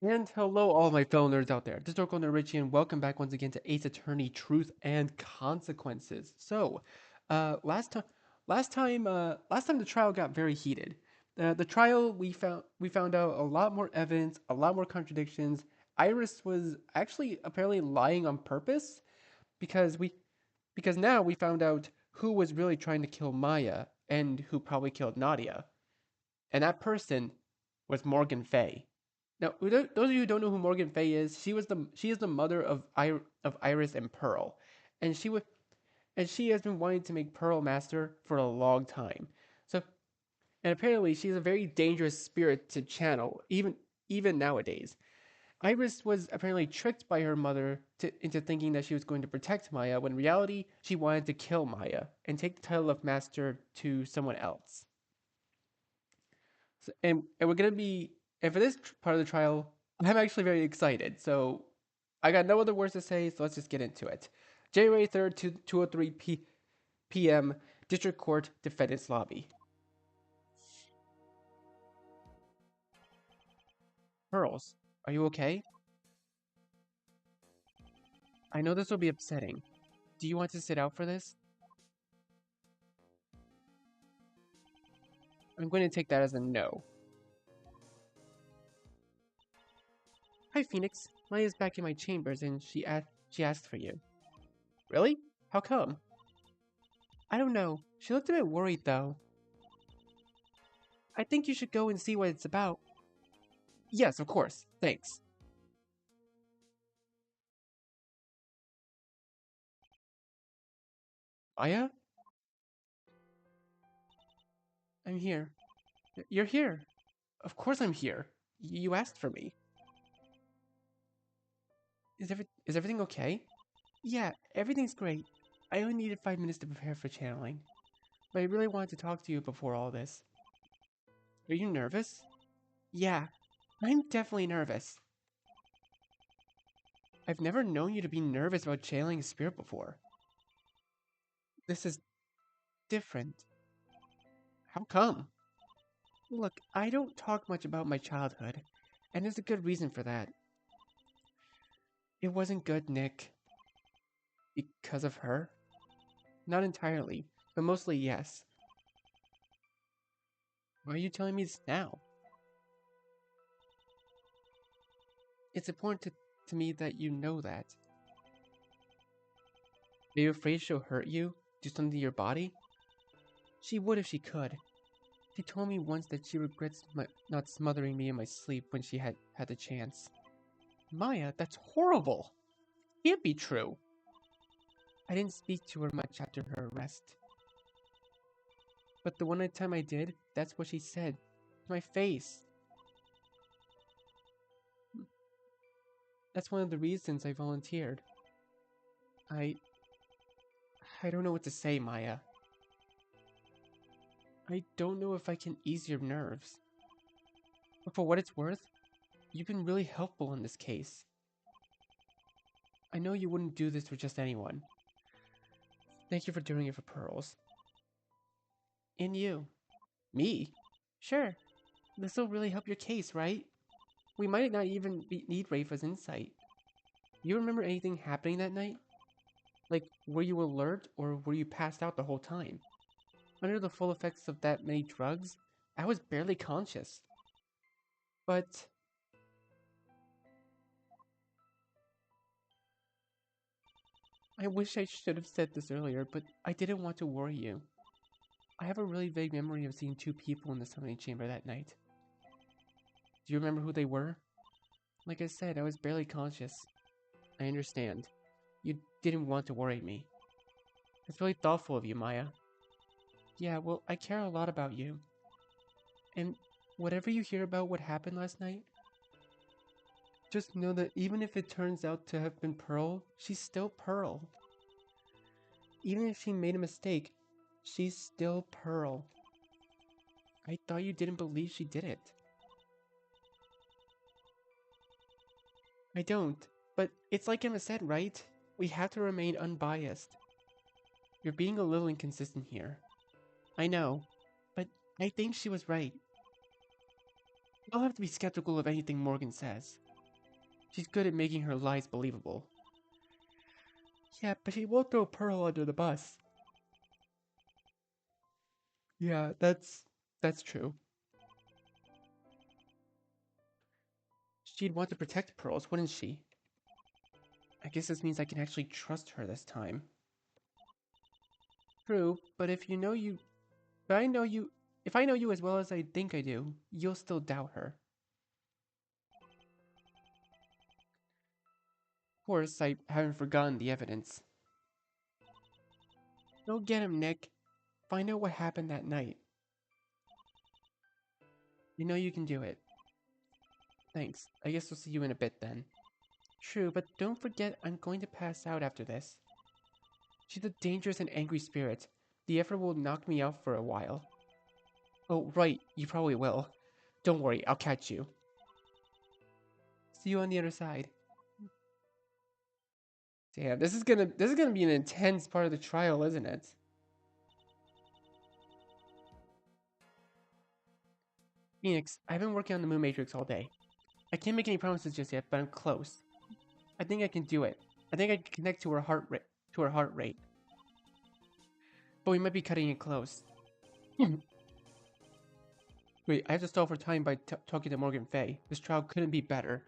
And hello, all my fellow nerds out there. This is Dorko Nerichi, and welcome back once again to Ace Attorney: Truth and Consequences. Uh, last time, last time the trial got very heated. The trial we found out a lot more evidence, a lot more contradictions. Iris was actually apparently lying on purpose because now we found out who was really trying to kill Maya and who probably killed Nadia, and that person was Morgan Fay. Now, those of you who don't know who Morgan Fay is, she is the mother of Iris and Pearl, and she has been wanting to make Pearl master for a long time. So, and apparently she's a very dangerous spirit to channel, even nowadays. Iris was apparently tricked by her mother into thinking that she was going to protect Maya, when in reality she wanted to kill Maya and take the title of master to someone else. And we're gonna be and for this part of the trial, I'm actually very excited. So I got no other words to say, so let's just get into it. January 3rd, 2:03 p.m. District Court Defendant's Lobby. Pearls, are you okay? I know this will be upsetting. Do you want to sit out for this? I'm going to take that as a no. Hi, Phoenix. Maya's back in my chambers and she asked for you. Really? How come? I don't know. She looked a bit worried though. I think you should go and see what it's about. Yes, of course. Thanks. Maya? I'm here. You're here. Of course I'm here. You asked for me. Is everything okay? Yeah, everything's great. I only needed 5 minutes to prepare for channeling. But I really wanted to talk to you before all this. Are you nervous? Yeah, I'm definitely nervous. I've never known you to be nervous about channeling a spirit before. This is different. How come? Look, I don't talk much about my childhood, and there's a good reason for that. It wasn't good, Nick. Because of her? Not entirely, but mostly yes. Why are you telling me this now? It's important to me that you know that. Are you afraid she'll hurt you? Do something to your body? She would if she could. She told me once that she regrets not smothering me in my sleep when she had the chance. Maya, that's horrible! Can't be true! I didn't speak to her much after her arrest. But the one time I did, that's what she said. To my face. That's one of the reasons I volunteered. I... I don't know what to say, Maya. I don't know if I can ease your nerves. But for what it's worth, you've been really helpful in this case. I know you wouldn't do this for just anyone. Thank you for doing it for Pearls. And you. Me? Sure. This'll really help your case, right? We might not even need Rafa's insight. You remember anything happening that night? Like, were you alert or were you passed out the whole time? Under the full effects of that many drugs, I was barely conscious. But I wish I should have said this earlier, but I didn't want to worry you. I have a really vague memory of seeing two people in the summoning chamber that night. Do you remember who they were? Like I said, I was barely conscious. I understand. You didn't want to worry me. It's really thoughtful of you, Maya. Yeah, well, I care a lot about you. And whatever you hear about what happened last night, just know that even if it turns out to have been Pearl, she's still Pearl. Even if she made a mistake, she's still Pearl. I thought you didn't believe she did it. I don't, but it's like Emma said, right? We have to remain unbiased. You're being a little inconsistent here. I know, but I think she was right. I'll have to be skeptical of anything Morgan says. She's good at making her lies believable. Yeah, but she won't throw Pearl under the bus. Yeah, that's true. She'd want to protect Pearls, wouldn't she? I guess this means I can actually trust her this time. True, but but if I know you as well as I think I do, you'll still doubt her. Of course, I haven't forgotten the evidence. Go get him, Nick. Find out what happened that night. You know you can do it. Thanks. I guess we'll see you in a bit then. True, but don't forget I'm going to pass out after this. She's a dangerous and angry spirit. The effort will knock me out for a while. Oh, right, you probably will. Don't worry, I'll catch you. See you on the other side. Damn, this is gonna be an intense part of the trial, isn't it? Phoenix, I've been working on the Moon Matrix all day. I can't make any promises just yet, but I'm close. I think I can do it. I think I can connect to her heart rate. But we might be cutting it close. Wait, I have to stall for time by talking to Morgan Fay. This trial couldn't be better.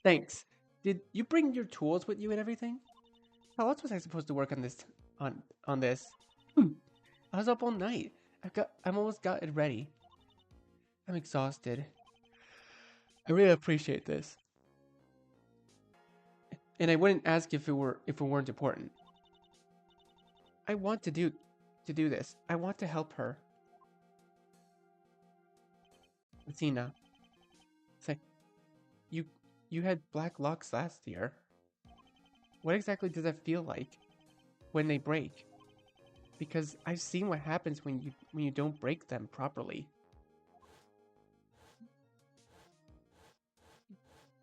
Thanks. Did you bring your tools with you and everything? How else was I supposed to work on this? On this? I was up all night. I'm almost got it ready. I'm exhausted. I really appreciate this. And I wouldn't ask if it weren't important. I want to do this. I want to help her. Athena, say, you had black locks last year. What exactly does that feel like when they break? Because I've seen what happens when you don't break them properly.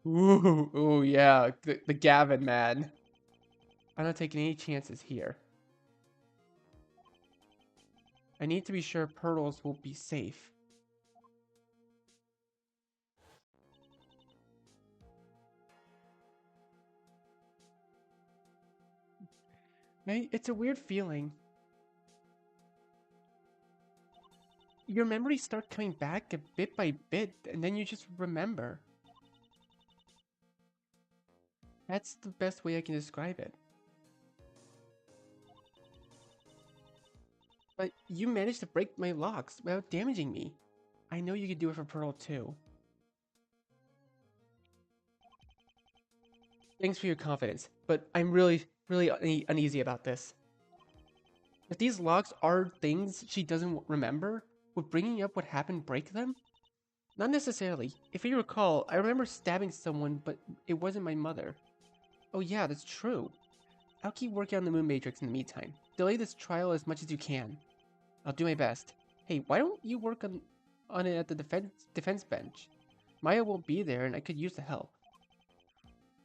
Ooh, yeah, the Gavin man. I'm not taking any chances here. I need to be sure Pearls will be safe. It's a weird feeling. Your memories start coming back a bit by bit, and then you just remember. That's the best way I can describe it. But you managed to break my locks without damaging me. I know you could do it for Pearl too. Thanks for your confidence, but I'm really uneasy about this. If these locks are things she doesn't remember, would bringing up what happened break them? Not necessarily. If you recall, I remember stabbing someone, but it wasn't my mother. Oh yeah, that's true. I'll keep working on the Moon Matrix in the meantime. Delay this trial as much as you can. I'll do my best. Hey, why don't you work on it at the defense bench? Maya won't be there, and I could use the help.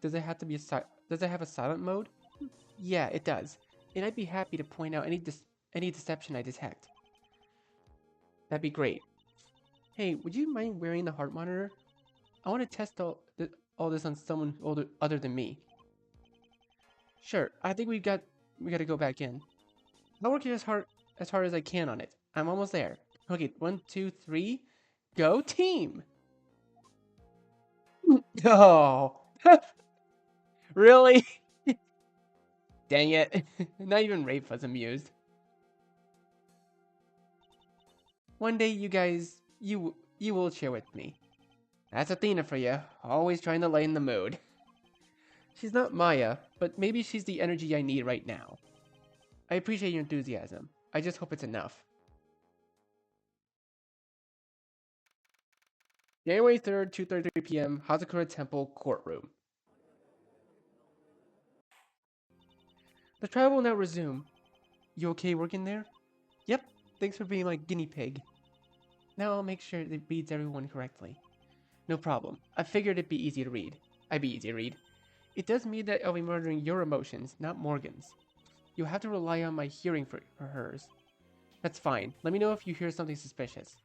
Does it have to be does it have a silent mode? Yeah, it does. And I'd be happy to point out any deception I detect. That'd be great. Hey, would you mind wearing the heart monitor? I want to test all this on someone other than me. Sure, I think we got to go back in. I'll work as hard as I can on it. I'm almost there. Okay, 1, 2, 3, go team! Oh, really? Dang it! Not even Rafe was amused. One day, you guys, you will cheer with me. That's Athena for you, always trying to lighten the mood. She's not Maya, but maybe she's the energy I need right now. I appreciate your enthusiasm. I just hope it's enough. January 3rd, 2:33 p.m., Hazakura Temple courtroom. The trial will now resume. You okay working there? Yep, thanks for being my guinea pig. Now I'll make sure it reads everyone correctly. No problem. I figured it'd be easy to read. I'd be easy to read. It does mean that I'll be monitoring your emotions, not Morgan's. You'll have to rely on my hearing for hers. That's fine. Let me know if you hear something suspicious.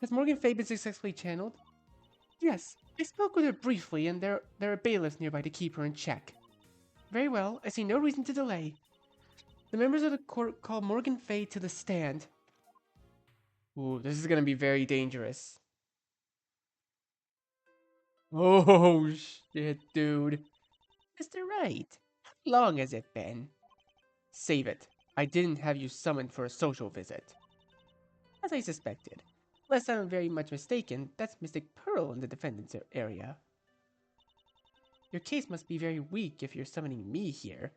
Has Morgan Fay been successfully channeled? Yes, I spoke with her briefly, and there are bailiffs nearby to keep her in check. Very well, I see no reason to delay. The members of the court call Morgan Fay to the stand. Ooh, this is gonna be very dangerous. Oh, shit, dude. Mr. Wright, how long has it been? Save it. I didn't have you summoned for a social visit. As I suspected. Unless I'm very much mistaken, that's Mystic Pearl in the defendant's area. Your case must be very weak if you're summoning me here.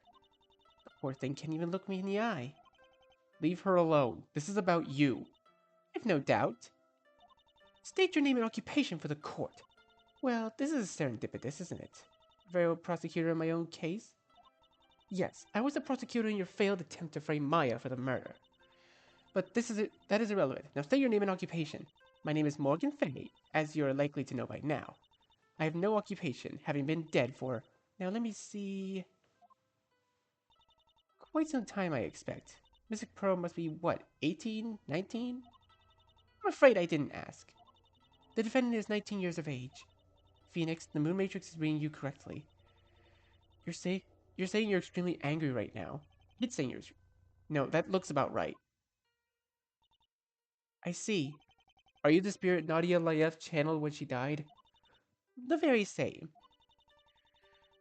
The poor thing can't even look me in the eye. Leave her alone. This is about you. I've no doubt. State your name and occupation for the court. Well, this is serendipitous, isn't it? Very well prosecutor in my own case? Yes, I was the prosecutor in your failed attempt to frame Maya for the murder. But that is irrelevant. Now state your name and occupation. My name is Morgan Fay, as you are likely to know by now. I have no occupation, having been dead for... Now let me see... Quite some time, I expect. Mystic Pearl must be, what, 18? 19? I'm afraid I didn't ask. The defendant is 19 years of age. Phoenix, the Moon Matrix is reading you correctly. You're, say- you're saying you're extremely angry right now. It's saying you're... No, that looks about right. I see. Are you the spirit Nadia Layev channeled when she died? The very same.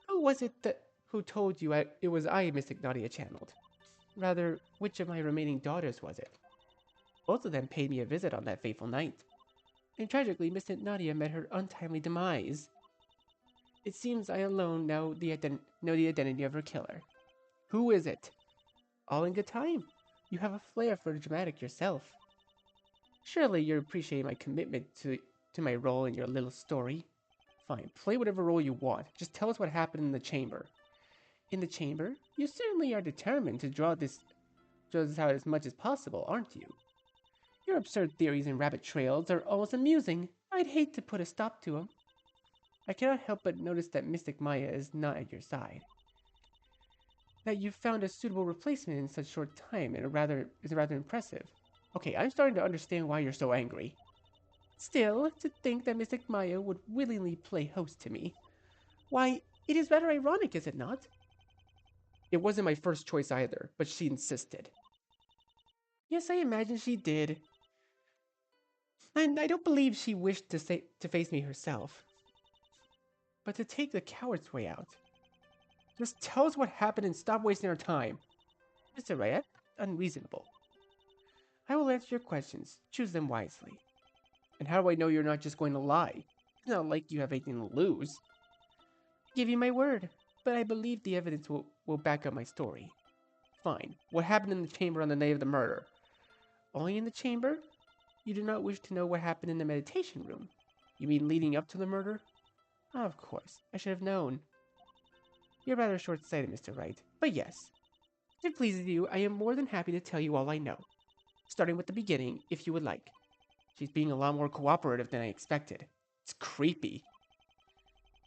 Who was it that who told you it was I Mystic Nadia channeled? Rather, which of my remaining daughters was it? Both of them paid me a visit on that fateful night. And tragically, Mystic Nadia met her untimely demise. It seems I alone know know the identity of her killer. Who is it? All in good time. You have a flair for the dramatic yourself. Surely you're appreciating my commitment to my role in your little story. Fine, play whatever role you want. Just tell us what happened in the chamber. In the chamber? You certainly are determined to draw this out as much as possible, aren't you? Your absurd theories and rabbit trails are almost amusing. I'd hate to put a stop to them. I cannot help but notice that Mystic Maya is not at your side. That you've found a suitable replacement in such short time is rather impressive. Okay, I'm starting to understand why you're so angry. Still, to think that Mystic Maya would willingly play host to me. Why, it is rather ironic, is it not? It wasn't my first choice either, but she insisted. Yes, I imagine she did. And I don't believe she wished to face me herself. But to take the coward's way out. Just tell us what happened and stop wasting our time. Mr. Rayet, unreasonable. I will answer your questions. Choose them wisely. And how do I know you're not just going to lie? It's not like you have anything to lose. I give you my word, but I believe the evidence will back up my story. Fine. What happened in the chamber on the night of the murder? Only in the chamber? You do not wish to know what happened in the meditation room? You mean leading up to the murder? Of course. I should have known. You're rather short-sighted, Mr. Wright. But yes. If it pleases you, I am more than happy to tell you all I know. Starting with the beginning, if you would like. She's being a lot more cooperative than I expected. It's creepy.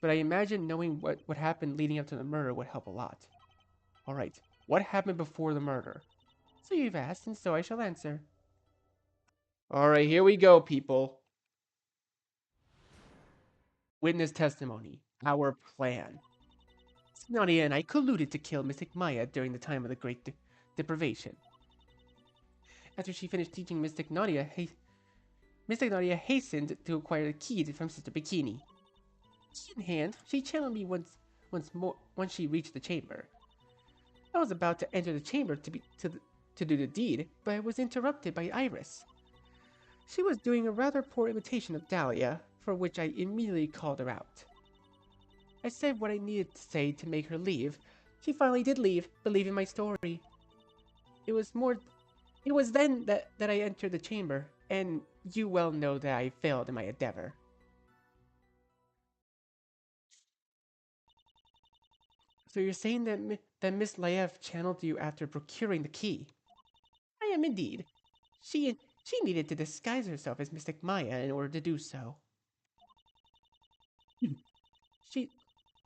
But I imagine knowing what happened leading up to the murder would help a lot. Alright, what happened before the murder? So you've asked, and so I shall answer. Alright, here we go, people. Witness testimony. Our plan. Nadia and I colluded to kill Mystic Maya during the time of the Great Deprivation. After she finished teaching Mystic Nadia hastened to acquire the key from Sister Bikini. Key in hand, she challenged me once she reached the chamber. I was about to enter the chamber to do the deed, but I was interrupted by Iris. She was doing a rather poor imitation of Dahlia, for which I immediately called her out. I said what I needed to say to make her leave. She finally did leave, believing my story. It was then that I entered the chamber, and you well know that I failed in my endeavor. So you're saying that Miss Laev channeled you after procuring the key? I am indeed. She needed to disguise herself as Mystic Maya in order to do so. she,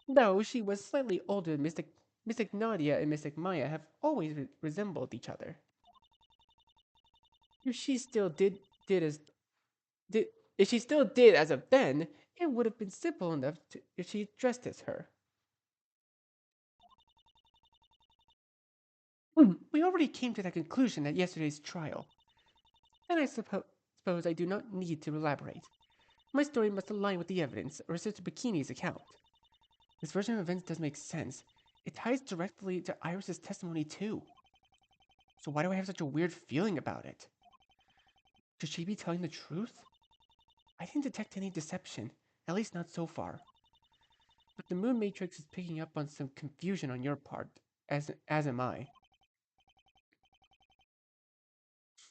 though she was slightly older than Mystic Nadia and Mystic Maya have always resembled each other. If she still did as of then, It would have been simple enough if she dressed as her. We already came to that conclusion at yesterday's trial, and I suppose I do not need to elaborate. My story must align with the evidence, or Sister Bikini's account. This version of events does make sense. It ties directly to Iris's testimony too. So why do I have such a weird feeling about it? Could she be telling the truth? I didn't detect any deception, at least not so far. But the moon matrix is picking up on some confusion on your part, as am I.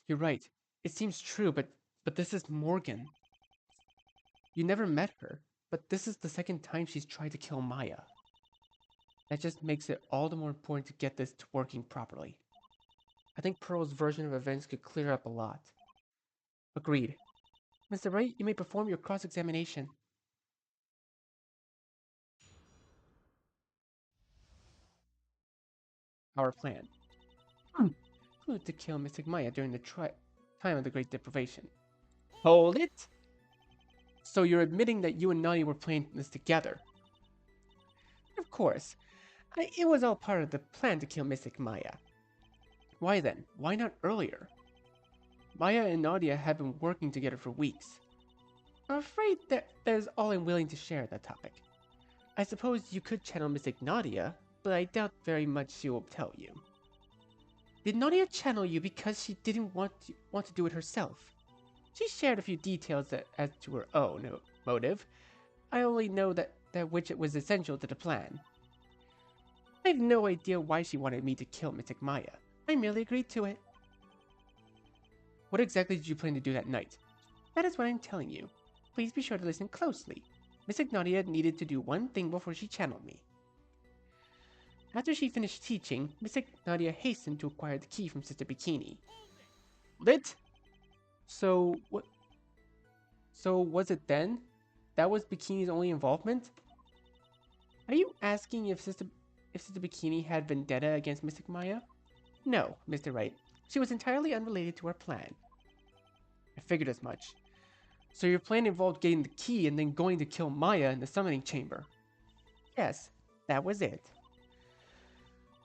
You're right. It seems true, but this is Morgan. You never met her, but this is the second time she's tried to kill Maya. That just makes it all the more important to get this working properly. I think Pearl's version of events could clear up a lot. Agreed. Mr. Wright, you may perform your cross-examination. Our plan. Include to kill Mystic Maya during the time of the Great Deprivation. Hold it! So you're admitting that you and Nadia were playing this together? Of course. It was all part of the plan to kill Mystic Maya. Why then? Why not earlier? Maya and Nadia have been working together for weeks. I'm afraid that is all I'm willing to share that topic. I suppose you could channel Mystic Nadia, but I doubt very much she will tell you. Did Nadia channel you because she didn't want to do it herself? She shared a few details as to her own motive. I only know that which was essential to the plan. I have no idea why she wanted me to kill Mystic Maya. I merely agreed to it. What exactly did you plan to do that night? That is what I'm telling you. Please be sure to listen closely. Mystic Nadia needed to do one thing before she channeled me. After she finished teaching, Mystic Nadia hastened to acquire the key from Sister Bikini. Lit? So, what? So, was it then? That was Bikini's only involvement? Are you asking if Sister Bikini had vendetta against Mystic Maya? No, Mr. Wright. She was entirely unrelated to our plan. I figured as much. So your plan involved getting the key and then going to kill Maya in the summoning chamber? Yes, that was it.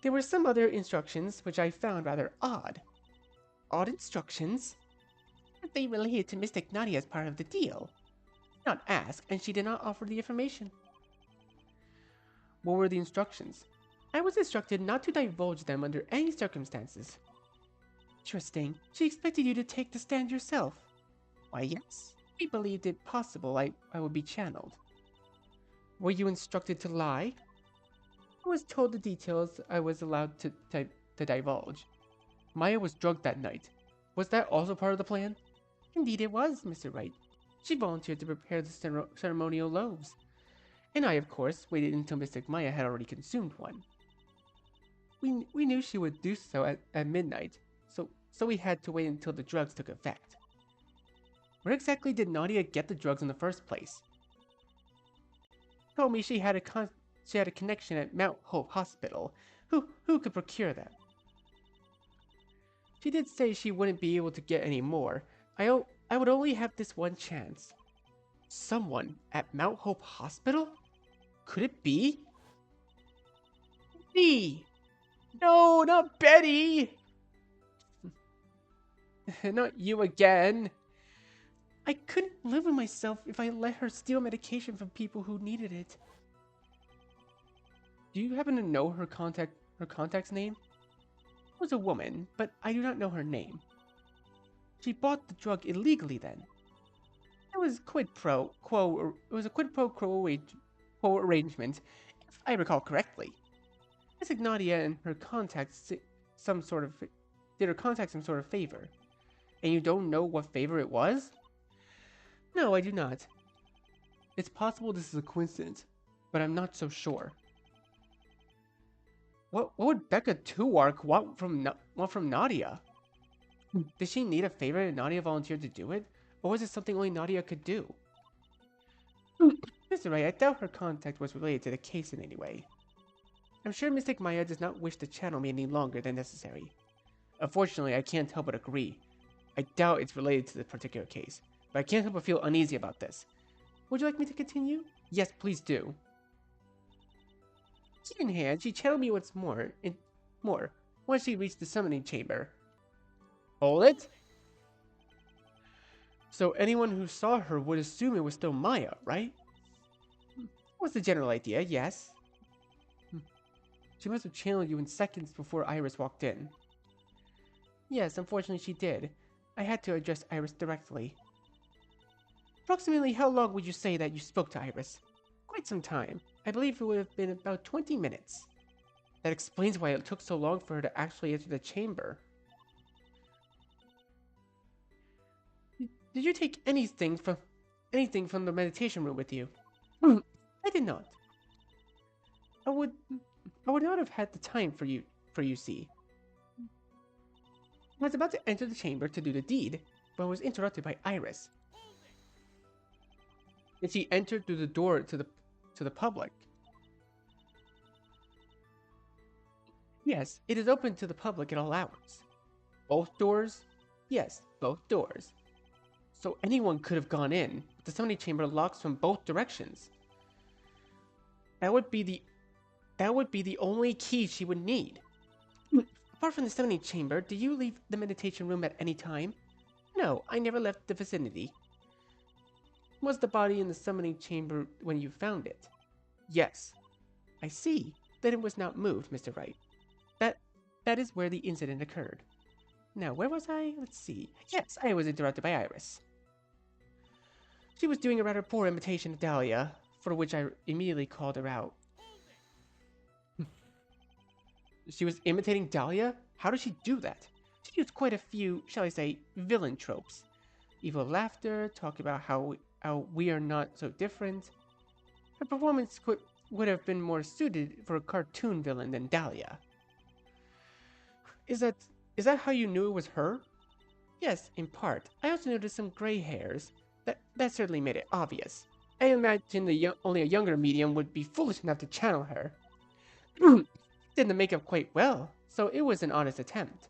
There were some other instructions which I found rather odd. Odd instructions? They related to Mystic Nadia as part of the deal. Not asked, and she did not offer the information. What were the instructions? I was instructed not to divulge them under any circumstances. Interesting. She expected you to take the stand yourself. Why, yes. We believed it possible I would be channeled. Were you instructed to lie? I was told the details I was allowed to divulge. Maya was drugged that night. Was that also part of the plan? Indeed it was, Mr. Wright. She volunteered to prepare the ceremonial loaves. And I, of course, waited until Mystic Maya had already consumed one. We knew she would do so at midnight, so we had to wait until the drugs took effect. Where exactly did Nadia get the drugs in the first place? Told me she had a connection at Mount Hope Hospital. Who could procure them? She did say she wouldn't be able to get any more. I would only have this one chance. Someone at Mount Hope Hospital? Could it be? Me! No, not Betty! Not you again. I couldn't live with myself if I let her steal medication from people who needed it. Do you happen to know her contact's name? It was a woman, but I do not know her name. She bought the drug illegally then. It was quid pro quo. It was a quid pro quo arrangement, if I recall correctly. Miss Ignatia and her contacts did her contact some sort of favor. And you don't know what favor it was? No, I do not. It's possible this is a coincidence, but I'm not so sure. What would Becca Tuark want from Nadia? Did she need a favor and Nadia volunteered to do it? Or was it something only Nadia could do? Mr. Wright, I doubt her contact was related to the case in any way. I'm sure Mystic Maya does not wish to channel me any longer than necessary. Unfortunately, I can't help but agree. I doubt it's related to this particular case, but I can't help but feel uneasy about this. Would you like me to continue? Yes, please do. Key in hand, she channeled me once more, once she reached the summoning chamber. Hold it! So anyone who saw her would assume it was still Maya, right? Was the general idea, yes. She must have channeled you in seconds before Iris walked in. Yes, unfortunately she did. I had to address Iris directly. Approximately how long would you say that you spoke to Iris? Quite some time. I believe it would have been about 20 minutes. That explains why it took so long for her to actually enter the chamber. Did you take anything from the meditation room with you? I did not. I would not have had the time for you see. I was about to enter the chamber to do the deed, but I was interrupted by Iris. And she entered through the door to the public. Yes, it is open to the public at all hours. Both doors? Yes, both doors. So anyone could have gone in, but the summoning chamber locks from both directions. That would be the only key she would need. Apart from the summoning chamber, do you leave the meditation room at any time? No, I never left the vicinity. Was the body in the summoning chamber when you found it? Yes. I see. Then it was not moved, Mr. Wright. That is where the incident occurred. Now, where was I? Let's see. Yes, I was interrupted by Iris. She was doing a rather poor imitation of Dahlia, for which I immediately called her out. She was imitating Dahlia? How did she do that? She used quite a few, shall I say, villain tropes. Evil laughter, talk about how we are not so different. Her performance would have been more suited for a cartoon villain than Dahlia. Is that how you knew it was her? Yes, in part. I also noticed some gray hairs. That certainly made it obvious. I imagine only a younger medium would be foolish enough to channel her. Did the makeup quite well, so it was an honest attempt.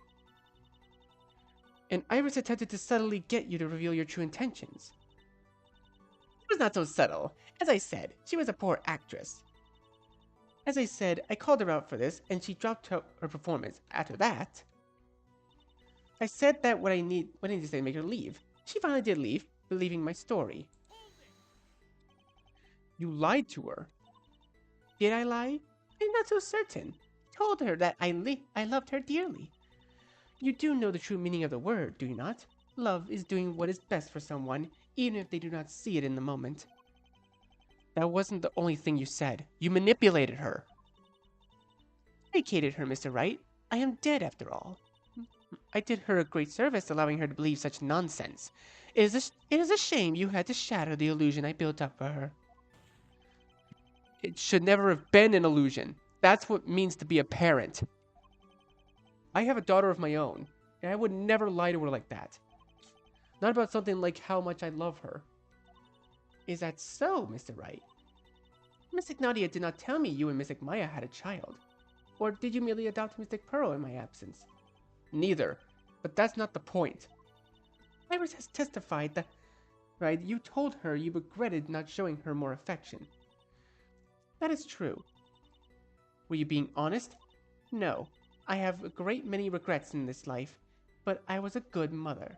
And Iris attempted to subtly get you to reveal your true intentions. It was not so subtle. As I said, she was a poor actress. As I said, I called her out for this, and she dropped her performance. After that, I said that what I needed to say to make her leave. She finally did leave, believing my story. You lied to her. Did I lie? I'm not so certain. I told her that I loved her dearly. You do know the true meaning of the word, do you not? Love is doing what is best for someone, even if they do not see it in the moment. That wasn't the only thing you said. You manipulated her. I placated her, Mr. Wright. I am dead, after all. I did her a great service allowing her to believe such nonsense. It is a shame you had to shatter the illusion I built up for her. It should never have been an illusion. That's what it means to be a parent. I have a daughter of my own, and I would never lie to her like that. Not about something like how much I love her. Is that so, Mr. Wright? Mystic Nadia did not tell me you and Mystic Maya had a child. Or did you merely adopt Mystic Pearl in my absence? Neither, but that's not the point. Iris has testified that, right, you told her you regretted not showing her more affection. That is true. Were you being honest? No. I have a great many regrets in this life, but I was a good mother.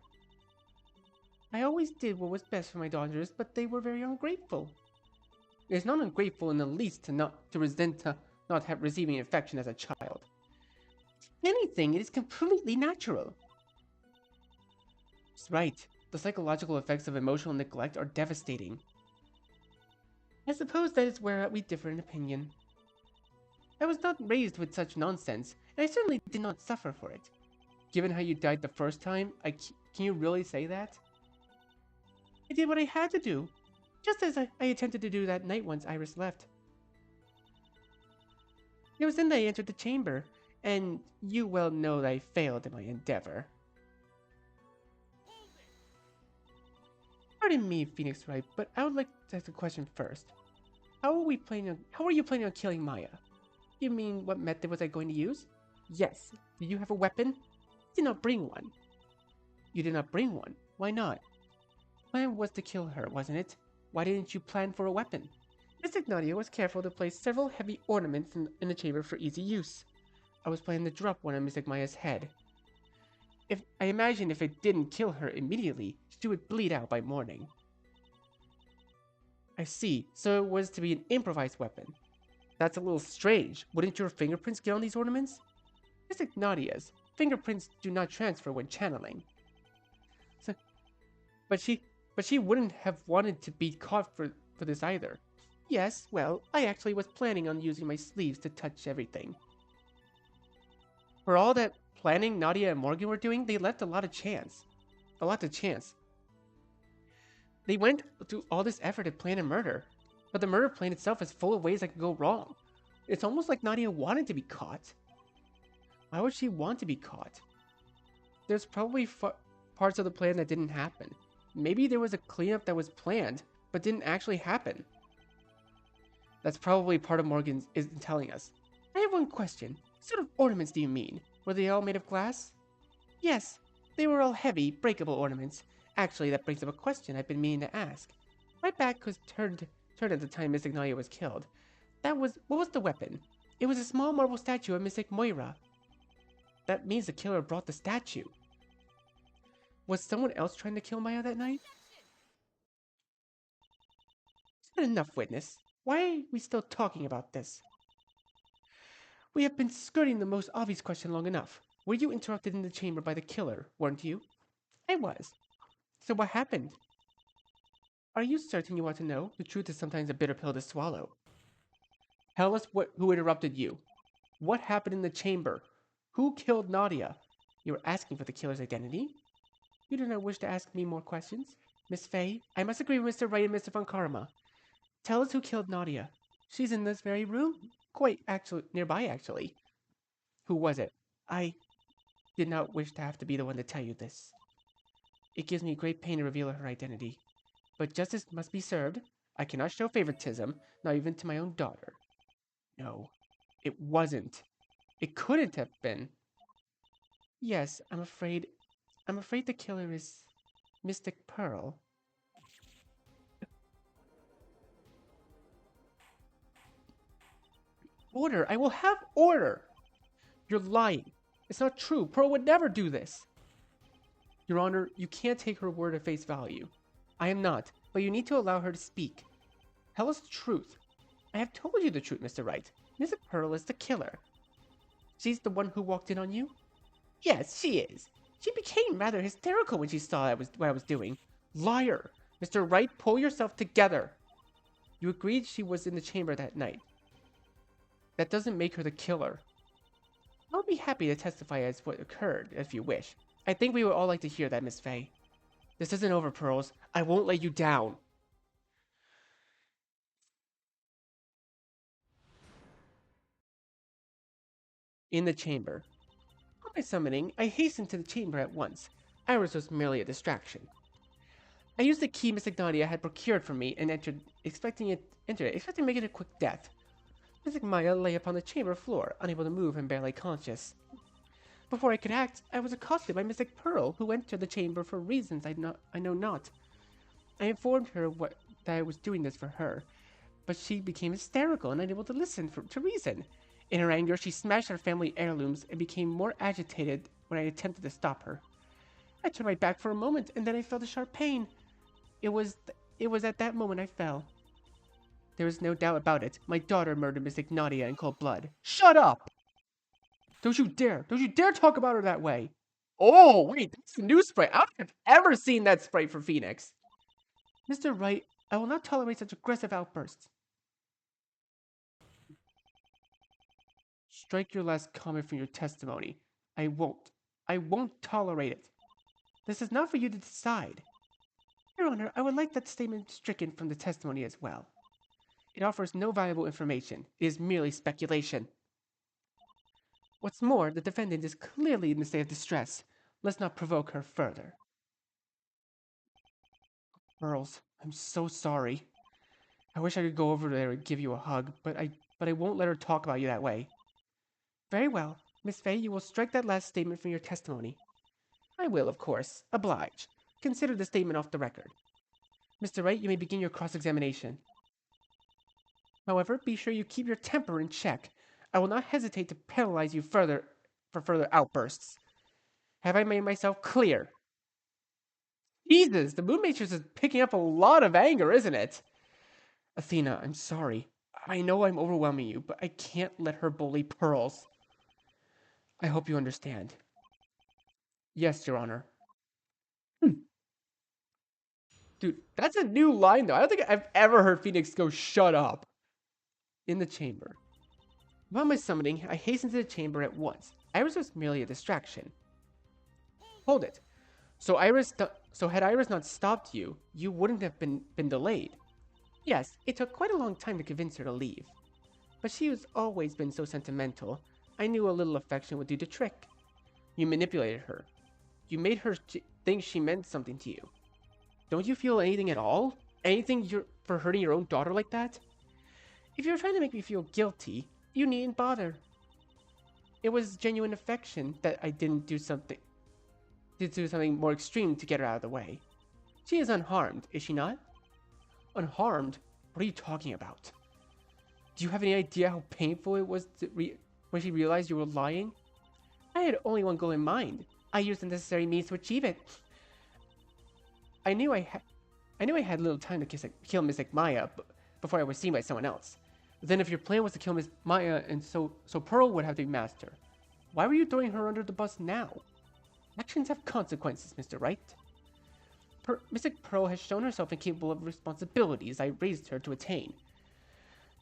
I always did what was best for my daughters, but they were very ungrateful. It is not ungrateful in the least to resent not receiving affection as a child. If anything, it is completely natural. It's right. The psychological effects of emotional neglect are devastating. I suppose that is where we differ in opinion. I was not raised with such nonsense, and I certainly did not suffer for it. Given how you died the first time, can you really say that? I did what I had to do, just as I attempted to do that night once Iris left. It was then that I entered the chamber, and you well know that I failed in my endeavor. Pardon me, Phoenix Wright, but I would like to ask a question first. How are you planning on killing Maya? You mean, what method was I going to use? Yes. Did you have a weapon? I did not bring one. You did not bring one? Why not? Plan was to kill her, wasn't it? Why didn't you plan for a weapon? Miss Ignatia was careful to place several heavy ornaments in the chamber for easy use. I was planning to drop one on Miss Ignaya's head. If I imagine if it didn't kill her immediately, she would bleed out by morning. I see, so it was to be an improvised weapon. That's a little strange. Wouldn't your fingerprints get on these ornaments? Miss Ignatia's fingerprints do not transfer when channeling. So, but she wouldn't have wanted to be caught for this either. Yes, well, I actually was planning on using my sleeves to touch everything. For all that planning Nadia and Morgan were doing, they left a lot of chance. A lot to chance. They went through all this effort to plan a murder, but the murder plan itself is full of ways that could go wrong. It's almost like Nadia wanted to be caught. Why would she want to be caught? There's probably parts of the plan that didn't happen. Maybe there was a cleanup that was planned, but didn't actually happen. That's probably part of Morgan's is telling us. I have one question. What sort of ornaments do you mean? Were they all made of glass? Yes, they were all heavy, breakable ornaments. Actually, that brings up a question I've been meaning to ask. My back was turned at the time Miss Ignatia was killed. What was the weapon? It was a small marble statue of Mystic Moira. That means the killer brought the statue. Was someone else trying to kill Maya that night? It's not enough, witness. Why are we still talking about this? We have been skirting the most obvious question long enough. Were you interrupted in the chamber by the killer, weren't you? I was. So what happened? Are you certain you want to know? The truth is sometimes a bitter pill to swallow. Tell us who interrupted you. What happened in the chamber? Who killed Nadia? You were asking for the killer's identity? You do not wish to ask me more questions? Miss Fey, I must agree with Mr. Wright and Mr. Von Karma. Tell us who killed Nadia. She's in this very room. Nearby actually. Who was it? I did not wish to have to be the one to tell you this. It gives me great pain to reveal her identity. But justice must be served. I cannot show favoritism, not even to my own daughter. No, it wasn't. It couldn't have been. Yes, I'm afraid the killer is Mystic Pearl. Order! I will have order! You're lying. It's not true. Pearl would never do this. Your Honor, you can't take her word at face value. I am not, but you need to allow her to speak. Tell us the truth. I have told you the truth, Mr. Wright. Mrs. Pearl is the killer. She's the one who walked in on you? Yes, she is. She became rather hysterical when she saw what I was doing. Liar! Mr. Wright, pull yourself together. You agreed she was in the chamber that night. That doesn't make her the killer. I'll be happy to testify as what occurred, if you wish. I think we would all like to hear that, Miss Fey. This isn't over, Pearls. I won't let you down. In the chamber. On my summoning, I hastened to the chamber at once. Ours was merely a distraction. I used the key Miss Ignatia had procured for me and expecting to make it a quick death. Miss Maya lay upon the chamber floor, unable to move and barely conscious. Before I could act, I was accosted by Mystic Pearl, who entered the chamber for reasons I know not. I informed her that I was doing this for her, but she became hysterical and unable to listen to reason. In her anger, she smashed our family heirlooms and became more agitated when I attempted to stop her. I turned my back for a moment, and then I felt a sharp pain. It was at that moment I fell. There is no doubt about it. My daughter murdered Miss Ignatia in cold blood. Shut up! Don't you dare talk about her that way. Oh, wait, that's a new spray. I don't think I've ever seen that spray for Phoenix. Mr. Wright, I will not tolerate such aggressive outbursts. Strike your last comment from your testimony. I won't. I won't tolerate it. This is not for you to decide. Your Honor, I would like that statement stricken from the testimony as well. It offers no valuable information. It is merely speculation. What's more, the defendant is clearly in a state of distress. Let's not provoke her further. Earls, I'm so sorry. I wish I could go over there and give you a hug, but I won't let her talk about you that way. Very well. Miss Fey, you will strike that last statement from your testimony. I will, of course. Oblige. Consider the statement off the record. Mr. Wright, you may begin your cross-examination. However, be sure you keep your temper in check. I will not hesitate to penalize you further for further outbursts. Have I made myself clear? Jesus, the Moon Matrix is picking up a lot of anger, isn't it? Athena, I'm sorry. I know I'm overwhelming you, but I can't let her bully Pearls. I hope you understand. Yes, Your Honor. Dude, that's a new line, though. I don't think I've ever heard Phoenix go, shut up. In the chamber. Upon my summoning, I hastened to the chamber at once. Iris was merely a distraction. Hold it. So had Iris not stopped you, you wouldn't have been delayed. Yes, it took quite a long time to convince her to leave. But she has always been so sentimental. I knew a little affection would do the trick. You manipulated her. You made her think she meant something to you. Don't you feel anything at all? Anything for hurting your own daughter like that? If you're trying to make me feel guilty, you needn't bother. It was genuine affection that I didn't do something more extreme to get her out of the way. She is unharmed, is she not? Unharmed? What are you talking about? Do you have any idea how painful it was when she realized you were lying? I had only one goal in mind. I used the necessary means to achieve it. I knew I had little time to kill Miss Maya before I was seen by someone else. Then if your plan was to kill Miss Maya and so Pearl would have to be master, why were you throwing her under the bus now? Actions have consequences, Mr. Wright. Miss Pearl has shown herself incapable of responsibilities I raised her to attain.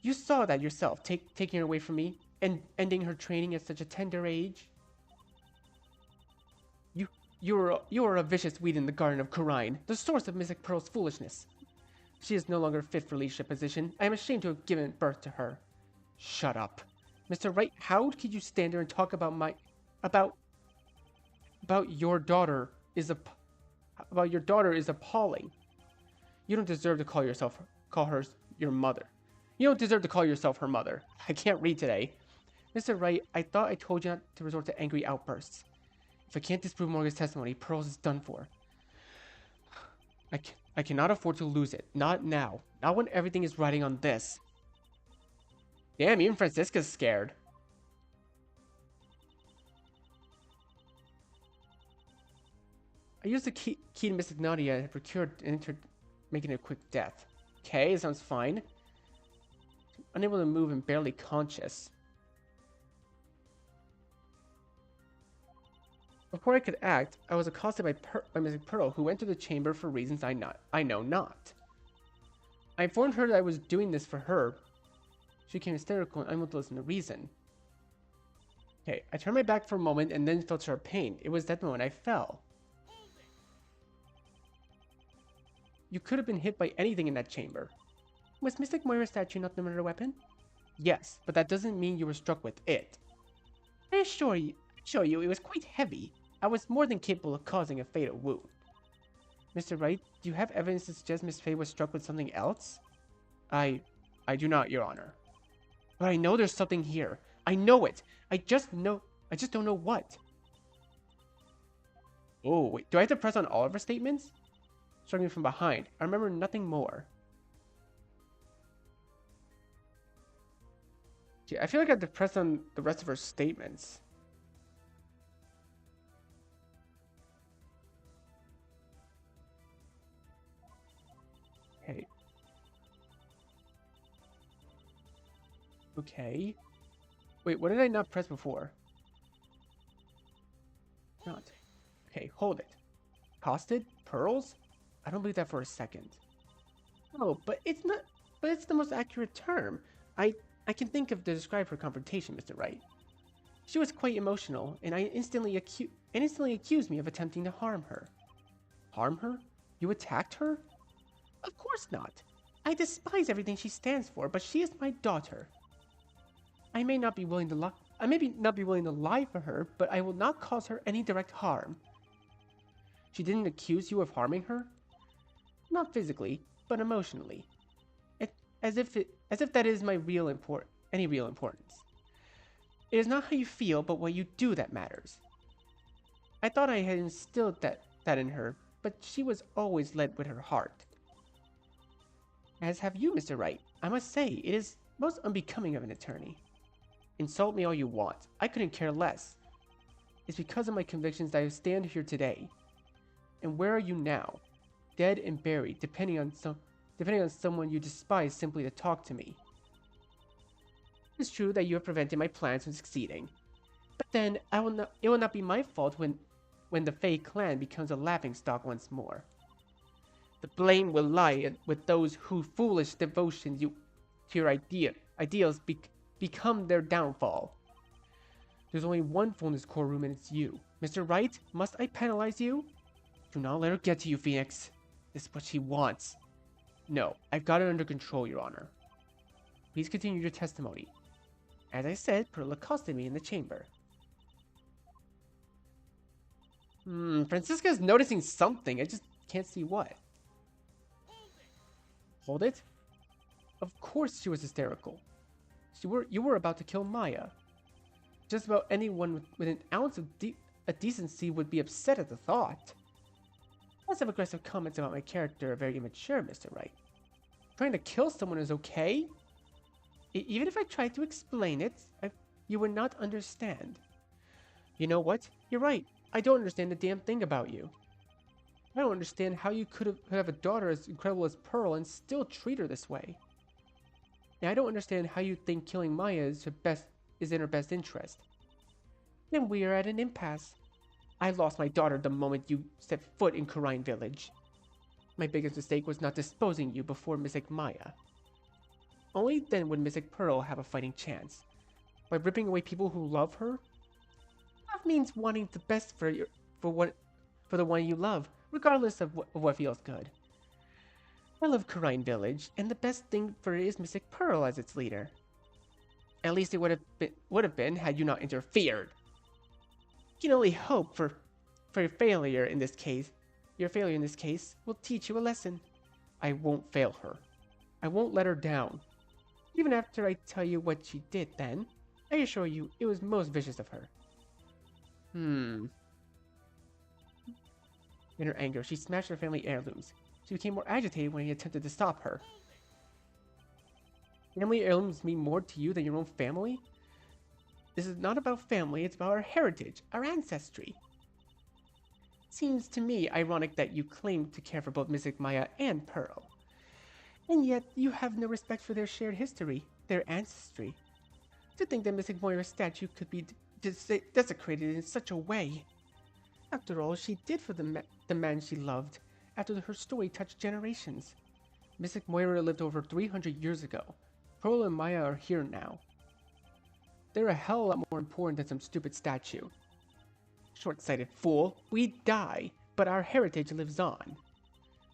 You saw that yourself, taking her away from me and ending her training at such a tender age. You are a vicious weed in the garden of Kurine, the source of Miss Pearl's foolishness. She is no longer fit for leadership position. I am ashamed to have given birth to her. Shut up. Mr. Wright, how could you stand there and talk about your daughter is appalling. You don't deserve to call her your mother. You don't deserve to call yourself her mother. I can't read today. Mr. Wright, I thought I told you not to resort to angry outbursts. If I can't disprove Morgan's testimony, Pearls is done for. I cannot afford to lose it. Not now. Not when everything is riding on this. Damn, even Francisca's scared. I used the key to Miss Ignatia and procured and entered, making a quick death. Okay, sounds fine. Unable to move and barely conscious. Before I could act, I was accosted by Miss Pearl, who entered the chamber for reasons I know not. I informed her that I was doing this for her. She became hysterical and unable to listen to reason. Okay, I turned my back for a moment and then felt sharp pain. It was that moment I fell. You could have been hit by anything in that chamber. Was Mystic Moira's statue not the murder weapon? Yes, but that doesn't mean you were struck with it. I assure you, it was quite heavy. I was more than capable of causing a fatal wound. Mr. Wright, do you have evidence to suggest Miss Faye was struck with something else? I do not, Your Honor. But I know there's something here. I know it. I just don't know what. Oh, wait, do I have to press on all of her statements? Struggling from behind. I remember nothing more. Gee, I feel like I have to press on the rest of her statements. Okay. Okay. Wait, what did I not press before? Not. Okay, hold it. Costed? Pearls? I don't believe that for a second. Oh, but it's not. But it's the most accurate term. I can think of to describe her confrontation, Mr. Wright. She was quite emotional, and instantly accused me of attempting to harm her. Harm her? You attacked her? Of course not. I despise everything she stands for, but she is my daughter. I may not be willing to lie for her, but I will not cause her any direct harm. She didn't accuse you of harming her? Not physically, but emotionally. As if that is any real importance. It is not how you feel, but what you do that matters. I thought I had instilled that in her, but she was always led with her heart. As have you, Mr. Wright. I must say, it is most unbecoming of an attorney. Insult me all you want. I couldn't care less. It's because of my convictions that I stand here today. And where are you now? Dead and buried, depending on someone you despise simply to talk to me. It's true that you have prevented my plans from succeeding. But then it will not be my fault when the Fey clan becomes a laughingstock once more. The blame will lie with those whose foolish devotion to your ideals become their downfall. There's only one fool in this courtroom, and it's you. Mr. Wright, must I penalize you? Do not let her get to you, Phoenix. This is what she wants. No, I've got it under control, Your Honor. Please continue your testimony. As I said, Pearl accosted me in the chamber. Francisca's noticing something. I just can't see what. Hold it? Of course she was hysterical. You were about to kill Maya. Just about anyone with an ounce of decency would be upset at the thought. Lots of aggressive comments about my character are very immature, Mr. Wright. Trying to kill someone is okay. Even if I tried to explain it, you would not understand. You know what? You're right. I don't understand a damn thing about you. I don't understand how you could have a daughter as incredible as Pearl and still treat her this way. And I don't understand how you think killing Maya is in her best interest. Then we are at an impasse. I lost my daughter the moment you set foot in Kurine Village. My biggest mistake was not disposing you before Mystic Maya. Only then would Mystic Pearl have a fighting chance. By ripping away people who love her? Love means wanting the best for the one you love, regardless of what feels good. I love Kurine Village, and the best thing for it is Mystic Pearl as its leader. At least it would have been had you not interfered. You can only hope for your failure in this case. Your failure in this case will teach you a lesson. I won't fail her. I won't let her down. Even after I tell you what she did then, I assure you it was most vicious of her. In her anger, she smashed her family heirlooms. She became more agitated when he attempted to stop her. Family heirlooms mean more to you than your own family? This is not about family, it's about our heritage, our ancestry. Seems to me ironic that you claim to care for both Mystic Maya and Pearl. And yet, you have no respect for their shared history, their ancestry. To think that Mystic Moira's statue could be desecrated in such a way. After all, she did for the man she loved, after her story touched generations. Mystic Moira lived over 300 years ago. Pearl and Maya are here now. They're a hell of a lot more important than some stupid statue. Short-sighted fool, we die, but our heritage lives on.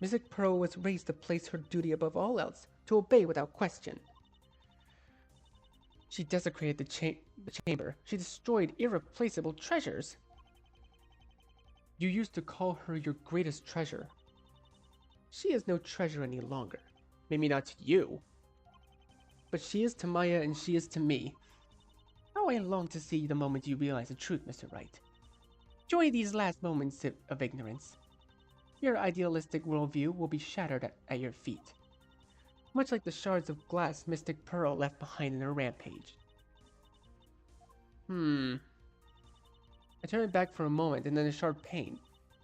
Mystic Pearl was raised to place her duty above all else, to obey without question. She desecrated the chamber. She destroyed irreplaceable treasures. You used to call her your greatest treasure. She is no treasure any longer. Maybe not to you. But she is to Maya and she is to me. How I long to see the moment you realize the truth, Mr. Wright. Enjoy these last moments of ignorance. Your idealistic worldview will be shattered at your feet. Much like the shards of glass Mystic Pearl left behind in her rampage. I turned back for a moment and then a sharp pain.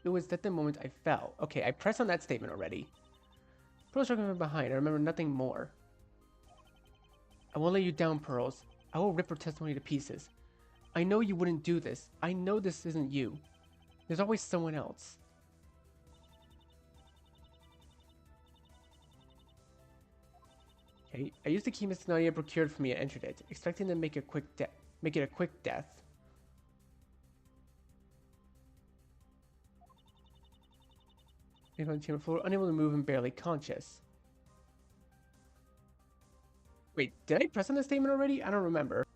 It was at the moment I fell. Okay, I pressed on that statement already. Pearl struck me from behind. I remember nothing more. I won't let you down, Pearls. I will rip her testimony to pieces. I know you wouldn't do this. I know this isn't you. There's always someone else. Okay, I used the key Miss Nadia procured for me and entered it, expecting to make it a quick death. On the chamber floor, unable to move and barely conscious. Wait, did I press on this statement already? I don't remember.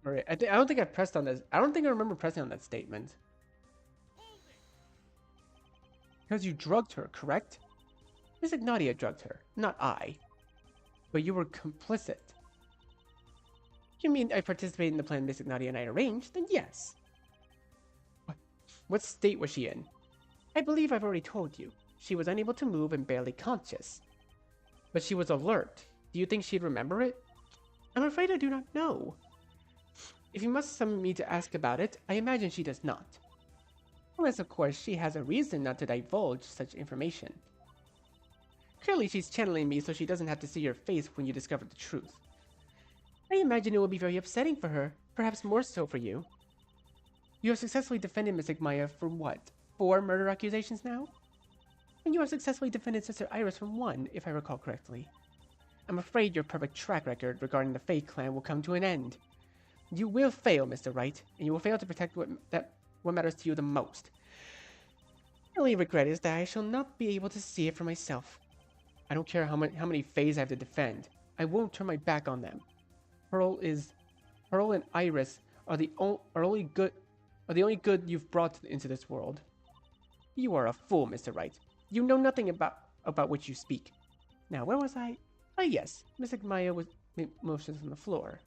Alright, I don't think I pressed on this. I don't think I remember pressing on that statement. Because you drugged her, correct? Miss Ignatia drugged her, not I. But you were complicit. You mean I participated in the plan Miss Ignatia and I arranged? Then yes. What state was she in? I believe I've already told you. She was unable to move and barely conscious. But she was alert. Do you think she'd remember it? I'm afraid I do not know. If you must summon me to ask about it, I imagine she does not. Unless, of course, she has a reason not to divulge such information. Clearly, she's channeling me so she doesn't have to see your face when you discover the truth. I imagine it will be very upsetting for her, perhaps more so for you. You have successfully defended Mystic Maya from what? 4 murder accusations now? And you have successfully defended Sister Iris from 1, if I recall correctly. I'm afraid your perfect track record regarding the Fae clan will come to an end. You will fail, Mr. Wright, and you will fail to protect what matters to you the most. My only regret is that I shall not be able to see it for myself. I don't care how many Faes I have to defend. I won't turn my back on them. Pearl and Iris are the only good you've brought into this world. You are a fool, Mr. Wright. You know nothing about which you speak. Now, where was I? Ah, yes, Mystic Maya was motions on the floor.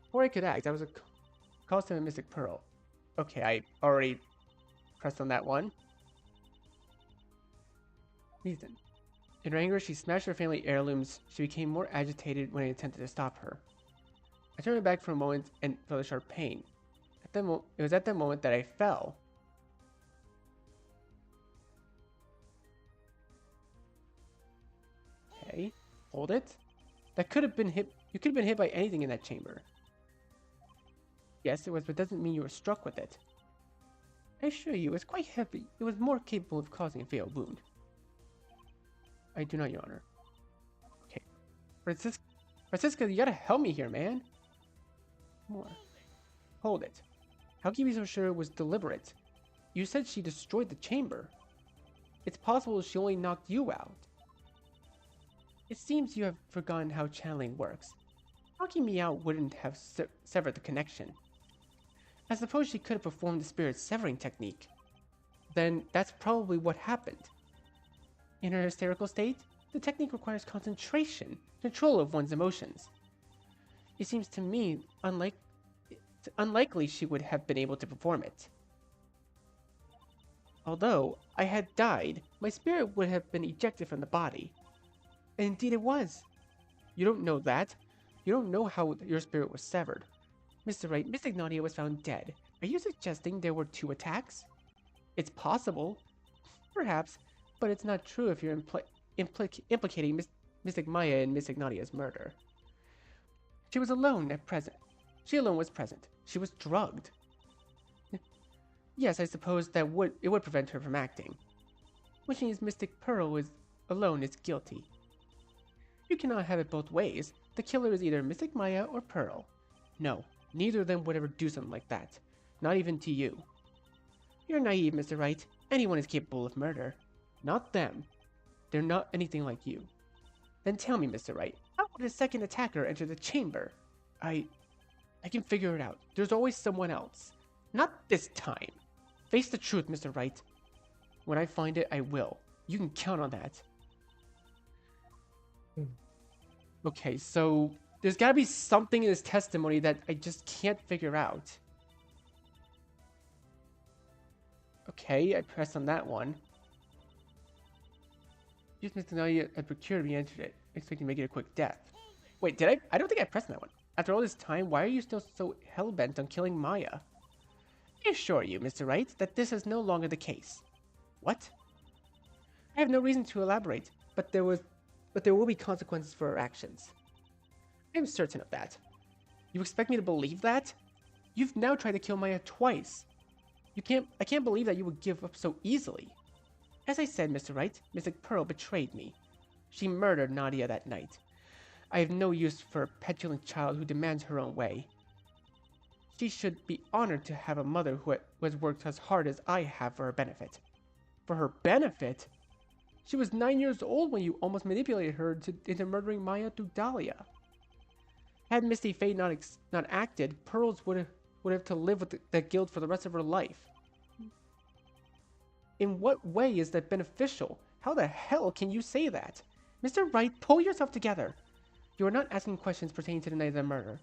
Before I could act, I was called to a Mystic Pearl. Okay, I already pressed on that one. Reason. In her anger, she smashed her family heirlooms. She became more agitated when I attempted to stop her. I turned back for a moment and felt a sharp pain. It was at that moment that I fell. Okay, hold it. That could have been hit. You could have been hit by anything in that chamber. Yes, it was, but doesn't mean you were struck with it. I assure you, it was quite heavy. It was more capable of causing a fatal wound. I do not, Your Honor. Okay. Francisca, you gotta help me here, man. More. Hold it. How can you be so sure it was deliberate? You said she destroyed the chamber. It's possible she only knocked you out. It seems you have forgotten how channeling works. Knocking me out wouldn't have severed the connection. I suppose she could have performed the spirit severing technique. Then that's probably what happened. In her hysterical state, the technique requires concentration, control of one's emotions. It seems to me unlikely she would have been able to perform it. Although I had died, my spirit would have been ejected from the body. And indeed it was. You don't know that. You don't know how your spirit was severed. Mr. Wright, Miss Ignatia was found dead. Are you suggesting there were 2 attacks? It's possible. Perhaps, but it's not true if you're implicating Mystic Maya in Miss Ignatia's murder. She was alone at present. She alone was present. She was drugged. Yes, I suppose that it would prevent her from acting. Which means Mystic Pearl alone is guilty. You cannot have it both ways. The killer is either Mystic Maya or Pearl. No, neither of them would ever do something like that. Not even to you. You're naive, Mr. Wright. Anyone is capable of murder. Not them. They're not anything like you. Then tell me, Mr. Wright, how would a second attacker enter the chamber? I can figure it out. There's always someone else. Not this time. Face the truth, Mr. Wright. When I find it, I will. You can count on that. Okay, so there's gotta be something in this testimony that I just can't figure out. Okay, I pressed on that one. Just Mr. Nadia had procured me entered it, expecting to make it a quick death. Wait, did I? I don't think I pressed on that one. After all this time, why are you still so hell-bent on killing Maya? I assure you, Mr. Wright, that this is no longer the case. What? I have no reason to elaborate, but there will be consequences for our actions. I am certain of that. You expect me to believe that? You've now tried to kill Maya twice. I can't believe that you would give up so easily. As I said, Mr. Wright, Mystic Pearl betrayed me. She murdered Nadia that night. I have no use for a petulant child who demands her own way. She should be honored to have a mother who has worked as hard as I have for her benefit. For her benefit? She was 9 years old when you almost manipulated her into murdering Maya through Dahlia. Had Misty Faye not acted, Pearls would have to live with that guilt for the rest of her life. In what way is that beneficial? How the hell can you say that? Mr. Wright, pull yourself together. You are not asking questions pertaining to the night of the murder.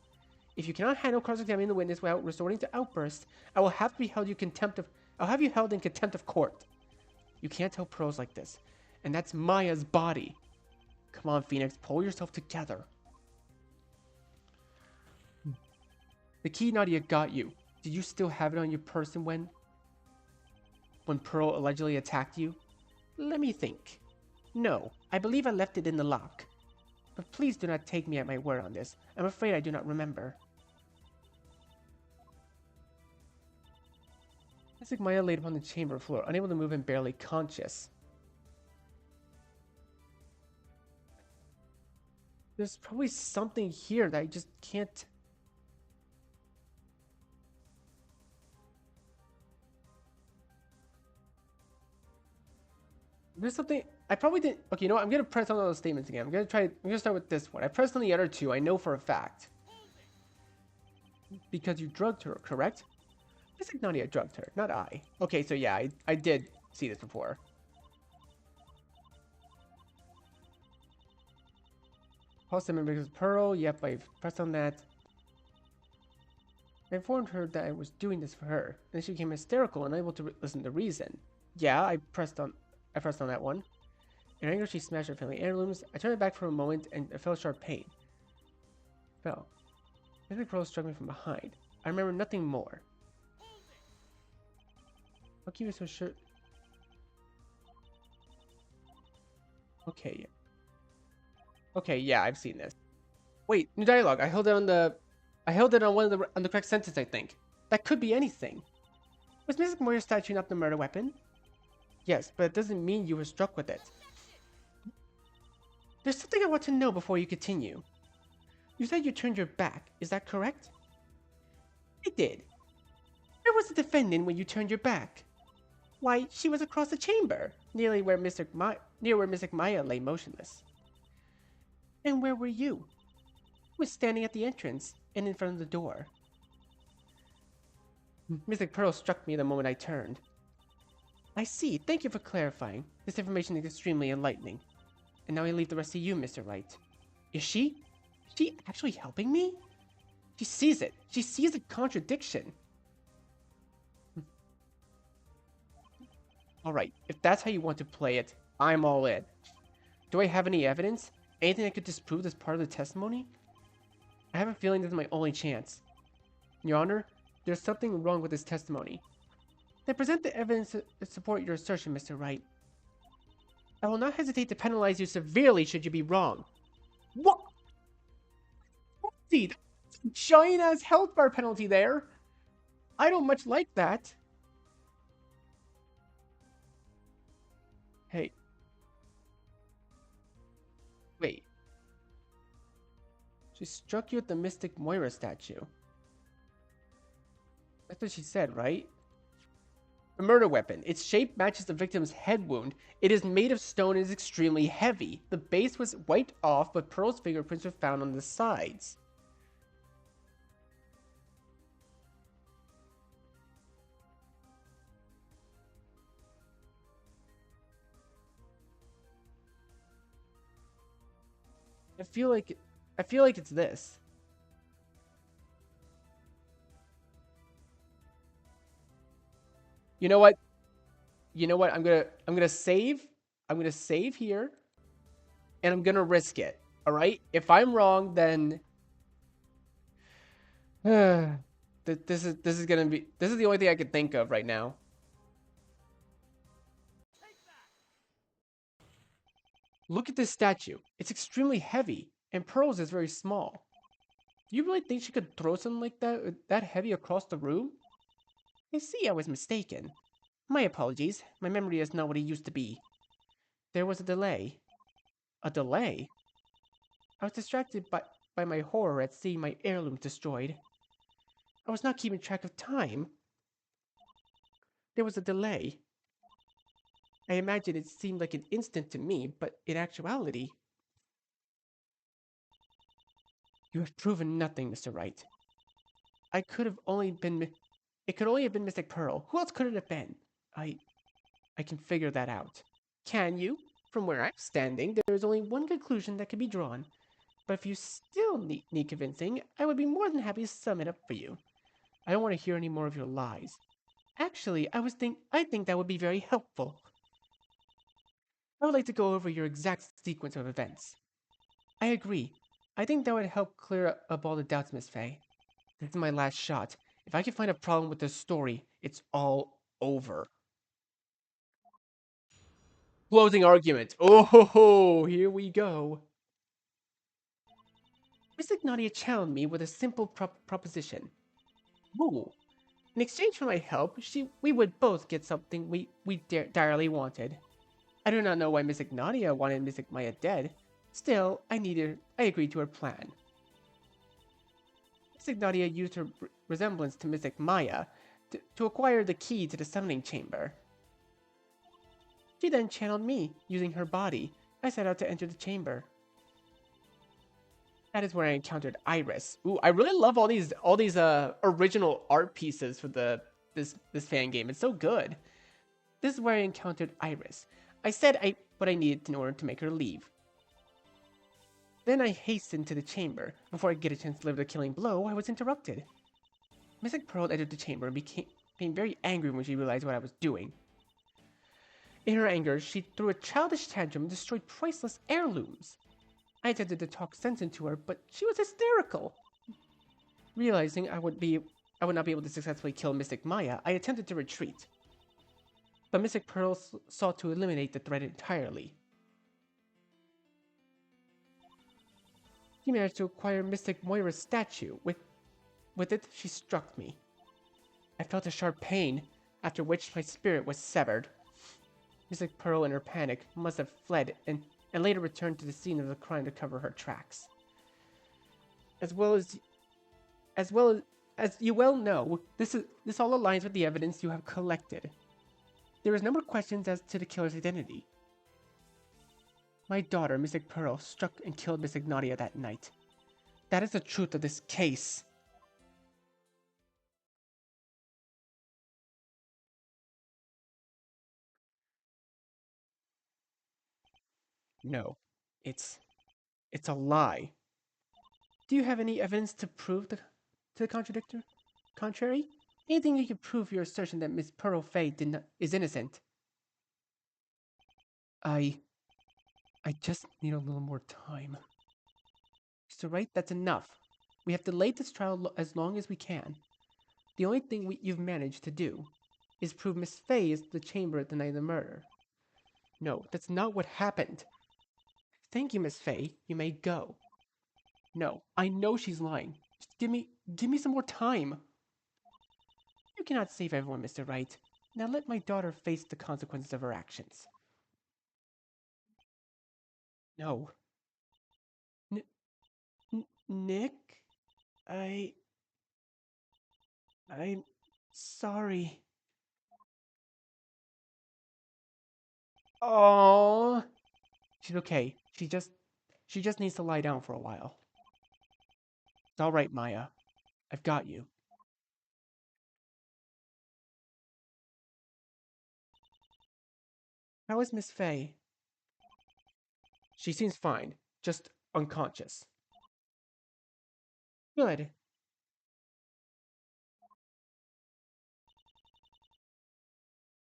If you cannot handle cross-examining the witness without resorting to outbursts, I will have you held in contempt of court. You can't tell Pearls like this. And that's Maya's body. Come on, Phoenix, pull yourself together. The key Nadia got you. Did you still have it on your person when Pearl allegedly attacked you? Let me think. No, I believe I left it in the lock. But please do not take me at my word on this. I'm afraid I do not remember. It's like Maya laid upon the chamber floor, unable to move and barely conscious. There's probably something here that I just can't... There's something... I probably didn't... Okay, you know what? I'm going to press on those statements again. I'm going to start with this one. I pressed on the other two. I know for a fact. Because you drugged her, correct? It's like Nadia drugged her, not I. Okay, so yeah, I did see this before. Pulse him because Pearl. Yep, I pressed on that. I informed her that I was doing this for her. And she became hysterical and unable to listen to reason. Yeah, I pressed on that one. In anger, she smashed her family heirlooms. I turned it back for a moment and I felt sharp pain. Fell. Then the Pearl struck me from behind. I remember nothing more. How can you be so sure? Okay. Okay, yeah, I've seen this. Wait, new dialogue. I held it on one of the correct sentence, I think. That could be anything. Was Mrs. Moyer's statue not the murder weapon? Yes, but it doesn't mean you were struck with it. There's something I want to know before you continue. You said you turned your back, is that correct? I did. Where was the defendant when you turned your back? Why, she was across the chamber, near where Mr. Maya lay motionless. And where were you? I was standing at the entrance, and in front of the door. Mystic Pearl struck me the moment I turned. I see, thank you for clarifying. This information is extremely enlightening. And now I leave the rest to you, Mr. Wright. Is she actually helping me? She sees it. She sees a contradiction. Alright, if that's how you want to play it, I'm all in. Do I have any evidence? Anything that could disprove this part of the testimony? I have a feeling this is my only chance. Your Honor, there's something wrong with this testimony. Then present the evidence to support your assertion, Mr. Wright. I will not hesitate to penalize you severely should you be wrong. What? See, that's a giant-ass health bar penalty there. I don't much like that. Hey. Wait. She struck you with the Mystic Moira statue. That's what she said, right? A murder weapon. Its shape matches the victim's head wound. It is made of stone and is extremely heavy. The base was wiped off, but Pearl's fingerprints were found on the sides. I feel like it's this. You know what? You know what? I'm gonna save. I'm gonna save here, and I'm gonna risk it. All right. If I'm wrong, then this is the only thing I could think of right now. Look at this statue. It's extremely heavy, and Pearl's is very small. Do you really think she could throw something like that heavy across the room? I see I was mistaken. My apologies. My memory is not what it used to be. There was a delay. A delay? I was distracted by my horror at seeing my heirloom destroyed. I was not keeping track of time. There was a delay. I imagine it seemed like an instant to me, but in actuality... You have proven nothing, Mr. Wright. It could only have been Mystic Pearl. Who else could it have been? I can figure that out. Can you? From where I'm standing, there is only one conclusion that can be drawn. But if you still need convincing, I would be more than happy to sum it up for you. I don't want to hear any more of your lies. Actually, I think that would be very helpful. I would like to go over your exact sequence of events. I agree. I think that would help clear up all the doubts, Miss Faye. This is my last shot. If I can find a problem with this story, it's all over. Closing argument. Oh ho ho, here we go. Miss Ignatia challenged me with a simple proposition. Ooh. In exchange for my help, we would both get something we direly wanted. I do not know why Miss Ignatia wanted Miss Maya dead. Still, I agreed to her plan. Miss Ignatia used her resemblance to Miss Maya to acquire the key to the summoning chamber. She then channeled me, using her body. I set out to enter the chamber. That is where I encountered Iris. Ooh, I really love all these original art pieces for this fan game. It's so good. This is where I encountered Iris. I said what I needed in order to make her leave. Then I hastened to the chamber. Before I could get a chance to deliver the killing blow, I was interrupted. Mystic Pearl entered the chamber and became very angry when she realized what I was doing. In her anger, she threw a childish tantrum and destroyed priceless heirlooms. I attempted to talk sense into her, but she was hysterical. Realizing I would not be able to successfully kill Mystic Maya, I attempted to retreat. But Mystic Pearl sought to eliminate the threat entirely. She managed to acquire Mystic Moira's statue. With it, she struck me. I felt a sharp pain, after which my spirit was severed. Mystic Pearl, in her panic, must have fled and later returned to the scene of the crime to cover her tracks. As you well know, this all aligns with the evidence you have collected. There is no more questions as to the killer's identity. My daughter, Mystic Pearl, struck and killed Miss Ignatia that night. That is the truth of this case. No, it's a lie. Do you have any evidence to prove to the contrary? Anything you can prove your assertion that Miss Pearl Fay is innocent? I just need a little more time. Mr. Wright, that's enough. We have delayed this trial as long as we can. The only thing you've managed to do is prove Miss Fay is the chamber at the night of the murder. No, that's not what happened. Thank you, Miss Fay. You may go. No, I know she's lying. Just give me some more time. You cannot save everyone, Mr. Wright. Now let my daughter face the consequences of her actions. No. Nick? I... I'm sorry. Oh, she's okay. She just needs to lie down for a while. It's all right, Maya. I've got you. How is Miss Fay? She seems fine, just unconscious. Good.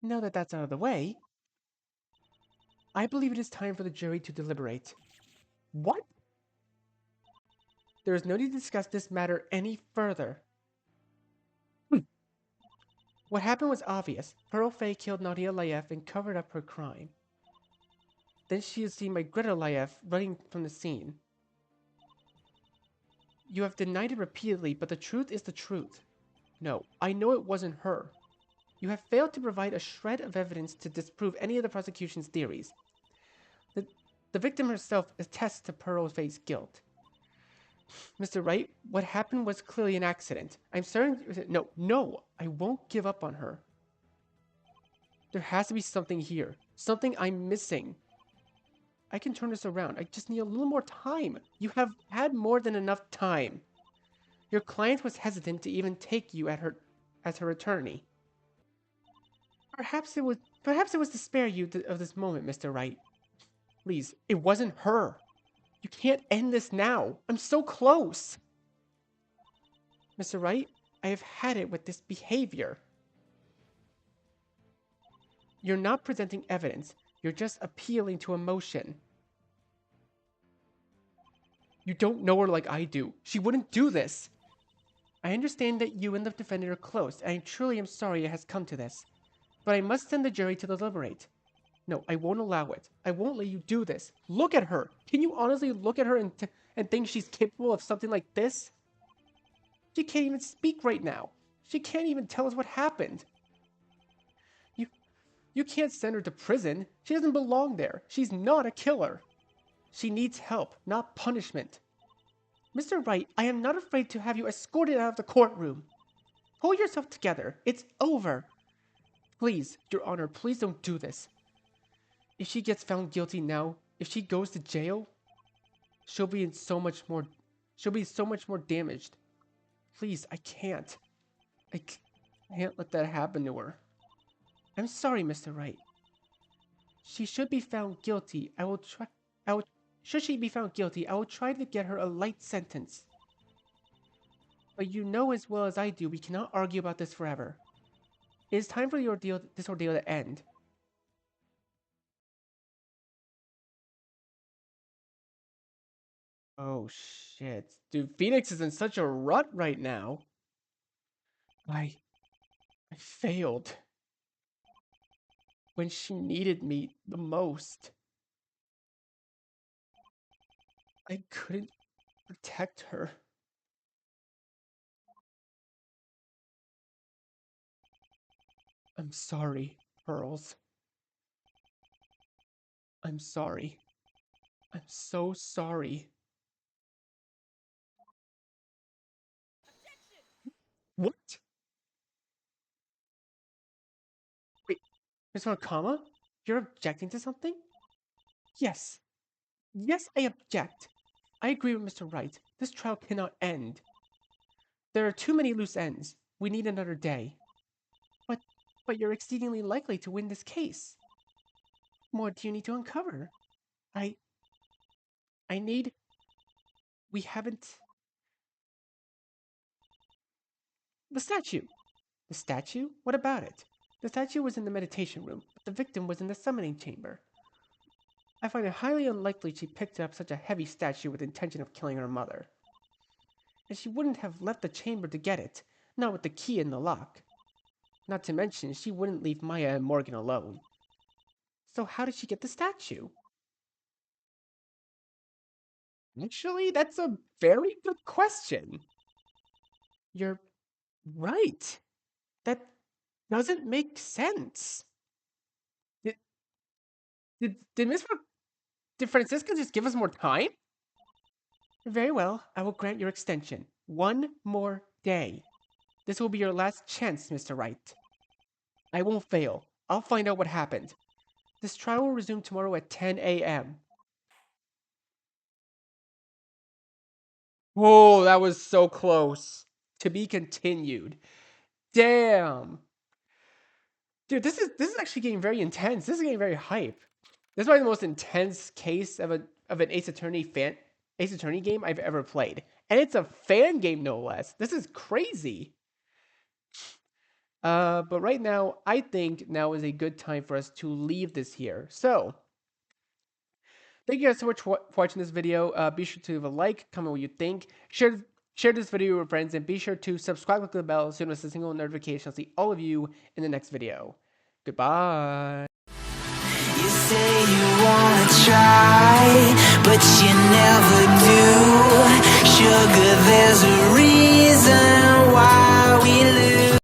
Now that that's out of the way, I believe it is time for the jury to deliberate. What? There is no need to discuss this matter any further. What happened was obvious. Pearl Fay killed Nadia Layev and covered up her crime. Then she is seen by Greta Layev running from the scene. You have denied it repeatedly, but the truth is the truth. No, I know it wasn't her. You have failed to provide a shred of evidence to disprove any of the prosecution's theories. The victim herself attests to Pearl Fay's guilt. Mr. Wright, what happened was clearly an accident. I'm certain... No, I won't give up on her. There has to be something here. Something I'm missing. I can turn this around. I just need a little more time. You have had more than enough time. Your client was hesitant to even take you as her attorney. Perhaps it was to spare you of this moment, Mr. Wright. Please, it wasn't her. You can't end this now. I'm so close. Mr. Wright, I have had it with this behavior. You're not presenting evidence. You're just appealing to emotion. You don't know her like I do. She wouldn't do this. I understand that you and the defendant are close, and I truly am sorry it has come to this. But I must send the jury to deliberate. No, I won't allow it. I won't let you do this. Look at her. Can you honestly look at her and think she's capable of something like this? She can't even speak right now. She can't even tell us what happened. You can't send her to prison. She doesn't belong there. She's not a killer. She needs help, not punishment. Mr. Wright, I am not afraid to have you escorted out of the courtroom. Pull yourself together. It's over. Please, Your Honor, please don't do this. If she gets found guilty now, if she goes to jail, she'll be so much more damaged. Please, I can't. I can't let that happen to her. I'm sorry, Mr. Wright. She should be found guilty. Should she be found guilty, I will try to get her a light sentence. But you know as well as I do, we cannot argue about this forever. It is time for this ordeal to end. Oh shit. Dude, Phoenix is in such a rut right now. I failed. When she needed me the most. I couldn't protect her. I'm sorry, Pearls. I'm sorry. I'm so sorry. What? Wait, Miss Wakama? You're objecting to something? Yes. Yes, I object. I agree with Mr. Wright. This trial cannot end. There are too many loose ends. We need another day. But you're exceedingly likely to win this case. What do you need to uncover? I need... We haven't... The statue! The statue? What about it? The statue was in the meditation room, but the victim was in the summoning chamber. I find it highly unlikely she picked up such a heavy statue with the intention of killing her mother. And she wouldn't have left the chamber to get it, not with the key in the lock. Not to mention, she wouldn't leave Maya and Morgan alone. So how did she get the statue? Actually, that's a very good question. You're right. That doesn't make sense. Did Francisca just give us more time? Very well, I will grant your extension. 1 more day. This will be your last chance, Mr. Wright. I won't fail. I'll find out what happened. This trial will resume tomorrow at 10 a.m. Whoa, that was so close. To be continued. Damn. Dude, this is actually getting very intense. This is getting very hype. This is probably the most intense case of an Ace Attorney game I've ever played. And it's a fan game, no less. This is crazy. But right now, I think now is a good time for us to leave this here. So, thank you guys so much for watching this video. Be sure to leave a like, comment what you think, share this video with your friends, and be sure to subscribe, click the bell so you don't miss a single notification. I'll see all of you in the next video. Goodbye. You say you wanna try, but you never